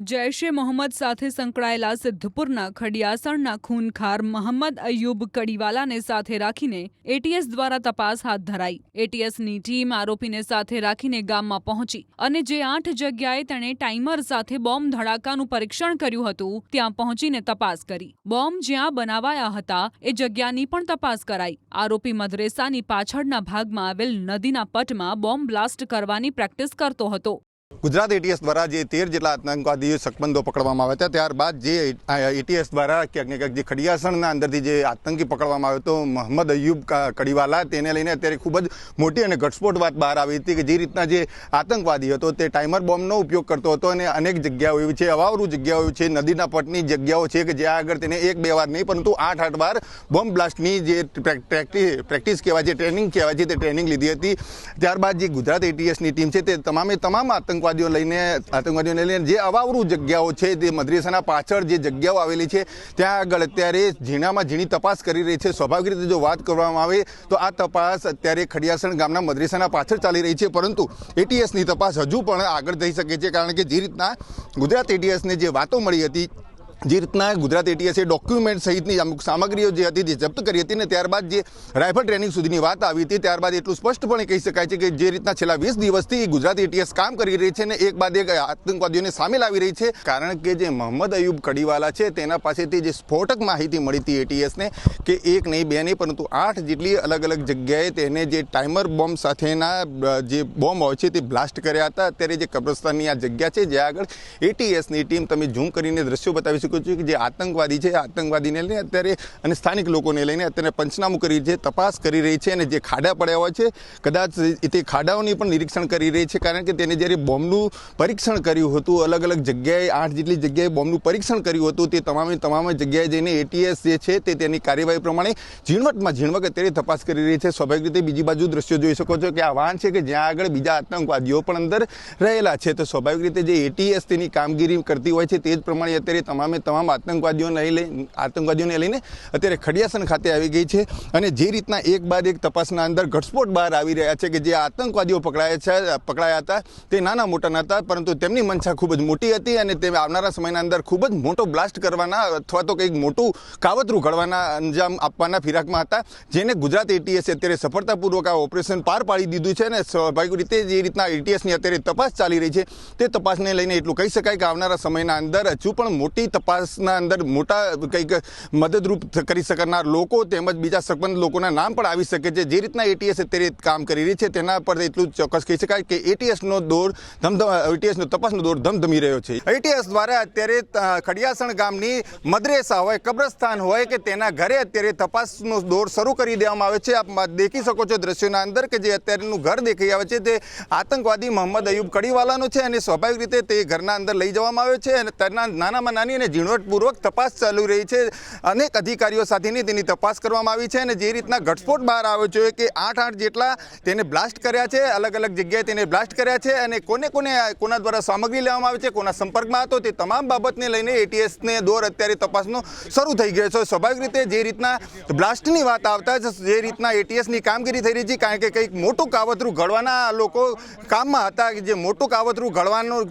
જૈશે મોહમ્મદ સાથે સંકળાયેલા સિદ્ધપુરના ખડિયાસણના ખૂનખાર મોહમ્મદ અય્યુબ કડીવાલાને સાથે રાખીને એટીએસ દ્વારા તપાસ હાથ ધરાઈ। એટીએસની ટીમ આરોપીને સાથે રાખીને ગામમાં પહોંચી અને જે 8 જગ્યાએ તેણે ટાઈમર સાથે બોમ્બ ધડાકાનું પરીક્ષણ કર્યું હતું ત્યાં પહોંચીને તપાસ કરી। બોમ્બ જ્યાં બનાવાયા હતા એ જગ્યાની પણ તપાસ કરાઈ। આરોપી મદ્રેસાની પાછળના ભાગમાં આવેલ નદીના પટમાં બોમ્બ બ્લાસ્ટ કરવાની પ્રેક્ટિસ કરતો હતો। गुजरात एटीएस द्वारा जे 13 જેટલા આતંકવાદી શકમંદો પકડવામાં આવ્યા હતા, ત્યારબાદ જે એટીએસ દ્વારા ક્યાંક ને ક્યાંક જે ખડિયાસણના અંદરથી જે આતંકી પકડવામાં આવ્યો હતો મોહમ્મદ અય્યુબ કડીવાલા, તેને લઈને અત્યારે ખૂબ જ મોટી અને ઘટસ્ફોટ વાત બહાર આવી હતી કે જે રીતના જે આતંકવાદી હતો તે ટાઈમર બોમ્બનો ઉપયોગ કરતો હતો અને અનેક જગ્યાઓ એવી છે, અવાવરૂ જગ્યાઓ છે, નદીના પટની જગ્યાઓ છે કે જ્યાં આગળ તેને 1-2 વાર નહીં પરંતુ 8-8 વાર બોમ્બ બ્લાસ્ટની જે પ્રેક્ટિસ કહેવાય છે, ટ્રેનિંગ કહેવાય છે, તે ટ્રેનિંગ લીધી હતી। ત્યારબાદ જે ગુજરાત એટીએસની ટીમ છે તે તમામે તમામ આતંકવાદીઓને લઈને જે અવાવરૂ જગ્યાઓ છે તે મદ્રેસાના પાછળ જે જગ્યાઓ આવેલી છે ત્યાં આગળ અત્યારે ઝીણામાં ઝીણી તપાસ કરી રહી છે। સ્વાભાવિક રીતે જો વાત કરવામાં આવે તો આ તપાસ અત્યારે ખડિયાસણ ગામના મદ્રેસાના પાછળ ચાલી રહી છે, પરંતુ એટીએસની તપાસ હજુ પણ આગળ જઈ શકે છે, કારણ કે જે રીતના ગુજરાત એટીએસને જે વાતો મળી હતી, જે રીતના ગુજરાત એટીએસે ડોક્યુમેન્ટ સહિતની અમુક સામગ્રીઓ જે હતી તે જપ્ત કરી હતી ને ત્યારબાદ જે રાઇફલ ટ્રેનિંગ સુધીની વાત આવી હતી, ત્યારબાદ એટલું સ્પષ્ટપણે કહી શકાય છે કે જે રીતના છેલ્લા 20 દિવસથી ગુજરાત એટીએસ કામ કરી રહી છે ને એક બાદ એક આતંકવાદીઓને સામે લાવી રહી છે, કારણ કે જે મોહમ્મદ અય્યુબ કડીવાલા છે તેના પાસેથી જે સ્ફોટક માહિતી મળી હતી એટીએસને કે 1 નહીં 2 નહીં પરંતુ 8 જેટલી અલગ અલગ જગ્યાએ તેને જે ટાઈમર બોમ્બ સાથેના જે બોમ્બ હોય છે તે બ્લાસ્ટ કર્યા હતા। અત્યારે જે કબ્રસ્તાનની આ જગ્યા છે જ્યાં આગળ એટીએસની ટીમ, તમે ઝૂમ કરીને દ્રશ્યો બતાવી શકો છો કે જે આતંકવાદી છે, આતંકવાદીને લઈને અત્યારે અને સ્થાનિક લોકોને લઈને અત્યારે પંચનામું કરી છે, તપાસ કરી રહી છે અને જે ખાડા પડ્યા હોય છે કદાચ તે ખાડાઓની પણ નિરીક્ષણ કરી રહી છે, કારણ કે તેને જ્યારે બોમ્બનું પરીક્ષણ કર્યું હતું, અલગ અલગ જગ્યાએ 8 જેટલી જગ્યાએ બોમ્બનું પરીક્ષણ કર્યું હતું, તે તમામ જગ્યાએ જઈને એટીએસ જે છે તે તેની કાર્યવાહી પ્રમાણે ઝીણવટ અત્યારે તપાસ કરી રહી છે। સ્વાભાવિક રીતે બીજી બાજુ દ્રશ્યો જોઈ શકો છો કે આ વાહન છે કે જ્યાં આગળ બીજા આતંકવાદીઓ પણ અંદર રહેલા છે, તો સ્વાભાવિક રીતે જે એટીએસ તેની કામગીરી કરતી હોય છે તે જ પ્રમાણે અત્યારે તમામ આતંકવાદીઓને લઈને અત્યારે ખડિયાસણ ખાતે આવી ગઈ છે અને જે રીતના એક બાદ એક તપાસના અંદર ઘટસ્ફોટ બહાર આવી રહ્યા છે કે જે આતંકવાદીઓ પકડાયા હતા તે નાના મોટા નહોતા, પરંતુ તેમની મંશા ખૂબ જ મોટી હતી અને તે આવનારા સમયના અંદર ખૂબ જ મોટો બ્લાસ્ટ કરવાના અથવા તો કંઈક મોટું કાવતરું ઘડવાના અંજામ આપવાના ફિરાકમાં હતા, જેને ગુજરાત એટીએસે અત્યારે સફળતાપૂર્વક આ ઓપરેશન પાર પાડી દીધું છે અને સ્વાભાવિક રીતે જે રીતના એટીએસની અત્યારે તપાસ ચાલી રહી છે તે તપાસને લઈને એટલું કહી શકાય કે આવનારા સમયના અંદર હજુ પણ મોટી તપાસના અંદર મોટા કંઈક મદદરૂપ કરી શકનાર લોકો તેમજ બીજા શકમંદ લોકોના નામ પણ આવી શકે છે। જે રીતના એટીએસ અત્યારે કામ કરી રહી છે તેના પર એટલું ચોક્કસ કહી શકાય કે એટીએસનો તપાસનો દોર ધમધમી રહ્યો છે। એટીએસ દ્વારા અત્યારે ખડિયાસણ ગામની મદ્રેસા હોય, કબ્રસ્તાન હોય કે તેના ઘરે અત્યારે તપાસનો દોર શરૂ કરી દેવામાં આવે છે। આપ દેખી શકો છો દ્રશ્યોના અંદર કે જે અત્યારનું ઘર દેખાઈ આવે છે તે આતંકવાદી મોહમ્મદ અય્યુબ કડીવાલાનો છે અને સ્વાભાવિક રીતે તે ઘરના અંદર લઈ જવામાં આવ્યો છે અને તેના નાનામાં નાની અને ઝીણવટપૂર્વક તપાસ ચાલુ રહી છે। અનેક અધિકારીઓ સાથેની તેની તપાસ કરવામાં આવી છે અને જે રીતના ઘટસ્ફોટ બહાર આવ્યો છે કે 8 જેટલા તેને બ્લાસ્ટ કર્યા છે, અલગ અલગ જગ્યાએ તેને બ્લાસ્ટ કર્યા છે અને કોના દ્વારા સામગ્રી લેવામાં આવે છે, કોના સંપર્કમાં હતો, તે તમામ બાબતને લઈને એટીએસને દોર અત્યારે તપાસનો શરૂ થઈ ગયો છે। સ્વાભાવિક રીતે જે રીતના બ્લાસ્ટની વાત આવતા જ જે રીતના એટીએસની કામગીરી થઈ રહી છે, કારણ કે કંઈક મોટું કાવતરું ઘડવાના લોકો કામમાં હતા, જે મોટું કાવતરું ઘડવાનો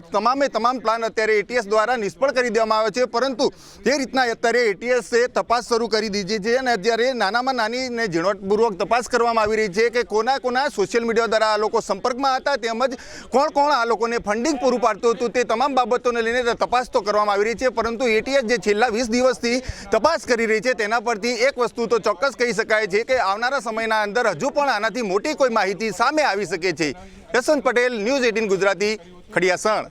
તમામ પ્લાન અત્યારે એટીએસ દ્વારા નિષ્ફળ કરી દેવામાં આવે છે, પરંતુ જે રીતના અત્યારે એટીએસે તપાસ શરૂ કરી દીધી છે અને અત્યારે નાનામાં નાની ને ઝીણવટપૂર્વક તપાસ કરવામાં આવી રહી છે કે કોના સોશિયલ મીડિયા દ્વારા આ લોકો સંપર્કમાં હતા, તેમજ કોણ આ લોકોને ફંડિંગ પૂરું પાડતું હતું, તે તમામ બાબતોને લઈને તપાસ તો કરવામાં આવી રહી છે, પરંતુ એટીએસ જે છેલ્લા 20 દિવસથી તપાસ કરી રહી છે તેના પરથી એક વસ્તુ તો ચોક્કસ કહી શકાય છે કે આવનારા સમયના અંદર હજુ પણ આનાથી મોટી કોઈ માહિતી સામે આવી શકે છે। યશવંત પટેલ, ન્યૂઝ 18 ગુજરાતી, ખડિયાસણ।